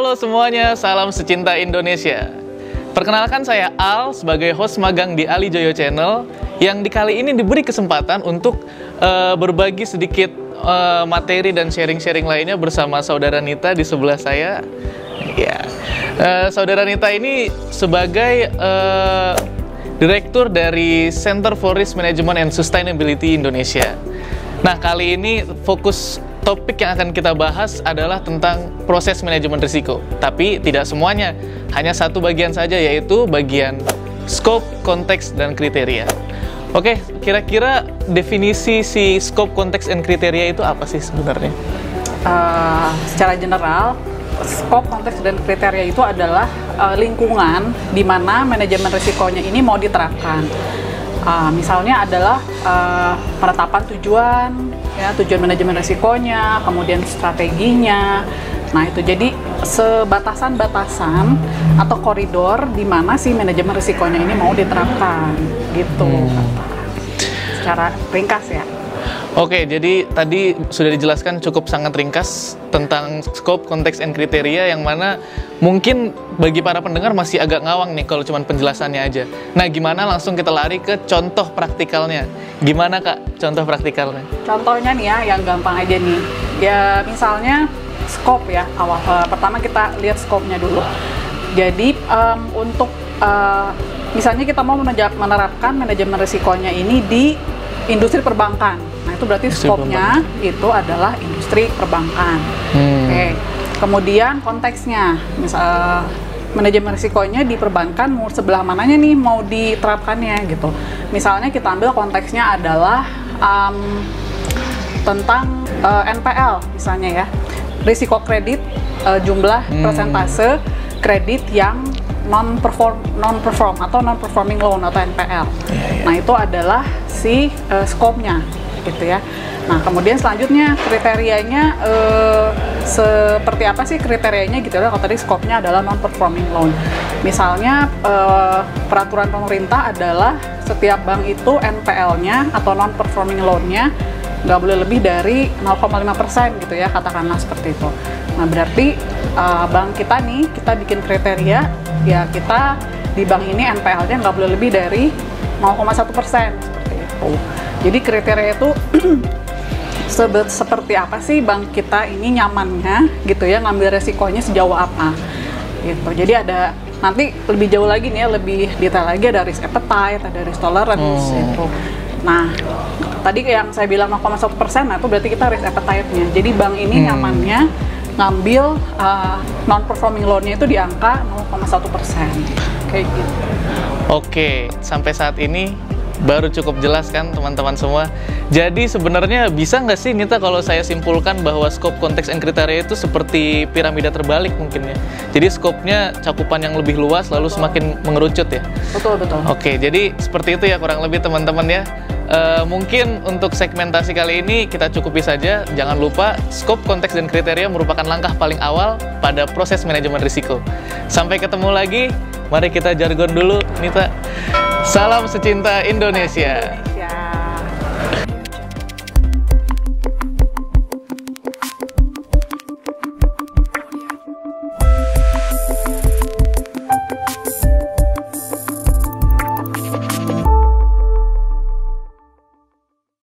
Halo semuanya, salam secinta Indonesia. Perkenalkan saya Al sebagai host magang di Ali Joyo Channel yang di kali ini diberi kesempatan untuk berbagi sedikit materi dan sharing-sharing lainnya bersama saudara Nita di sebelah saya. Ya, saudara Nita ini sebagai direktur dari Center for Risk Management and Sustainability Indonesia. Nah, kali ini fokus topik yang akan kita bahas adalah tentang proses manajemen risiko. Tapi tidak semuanya, hanya satu bagian saja, yaitu bagian scope, konteks, dan kriteria. Oke, kira-kira definisi si scope, konteks, dan kriteria itu apa sih sebenarnya? Secara general, scope, konteks, dan kriteria itu adalah lingkungan di mana manajemen risikonya ini mau diterapkan. Misalnya adalah penetapan tujuan, ya, tujuan manajemen risikonya, kemudian strateginya. Nah, itu jadi sebatasan-batasan atau koridor di mana si manajemen risikonya ini mau diterapkan, gitu. Secara ringkas ya. Oke, jadi tadi sudah dijelaskan cukup sangat ringkas tentang scope, konteks, and kriteria yang mana mungkin bagi para pendengar masih agak ngawang nih kalau cuma penjelasannya aja. Nah, gimana langsung kita lari ke contoh praktikalnya? Gimana Kak contoh praktikalnya? Contohnya nih ya, yang gampang aja nih. Ya, misalnya scope ya, pertama kita lihat scope-nya dulu. Jadi, untuk misalnya kita mau menerapkan manajemen risikonya ini di industri perbankan. Nah, itu berarti scope-nya itu adalah industri perbankan. Oke. Kemudian konteksnya, misal manajemen risikonya di perbankan mau sebelah mananya nih mau diterapkannya gitu. Misalnya kita ambil konteksnya adalah tentang NPL misalnya ya. Risiko kredit, jumlah persentase kredit yang non-perform atau non-performing loan atau NPL. Nah, itu adalah si scope-nya gitu ya. Nah, kemudian selanjutnya kriterianya seperti apa sih kriterianya gitu ya. Kalau tadi scope-nya adalah non-performing loan. Misalnya peraturan pemerintah adalah setiap bank itu NPL-nya atau non-performing loan-nya nggak boleh lebih dari 0,5% gitu ya, katakanlah seperti itu. Nah, berarti bank kita nih, kita bikin kriteria, ya kita di bank ini NPL-nya nggak boleh lebih dari 0,1% seperti itu. Jadi kriteria itu seperti apa sih bank kita ini nyamannya gitu ya, ngambil resikonya sejauh apa gitu. Jadi ada nanti lebih jauh lagi nih ya, lebih detail lagi, ada risk appetite, ada risk tolerance itu. Nah, tadi yang saya bilang 0,1%, nah itu berarti kita risk appetite-nya. Jadi bank ini nyamannya ngambil non-performing loan-nya itu di angka 0,1%. Kayak gitu. Oke, sampai saat ini baru cukup jelas kan teman-teman semua. Jadi sebenarnya bisa nggak sih Nita kalau saya simpulkan bahwa scope, konteks, and kriteria itu seperti piramida terbalik mungkin ya. Jadi scope-nya cakupan yang lebih luas lalu semakin mengerucut ya. Betul. Oke, jadi seperti itu ya kurang lebih teman-teman ya. Mungkin untuk segmentasi kali ini kita cukupi saja. Jangan lupa scope, konteks, dan kriteria merupakan langkah paling awal pada proses manajemen risiko. Sampai ketemu lagi. Mari kita jargon dulu, Nita. Salam secinta Indonesia.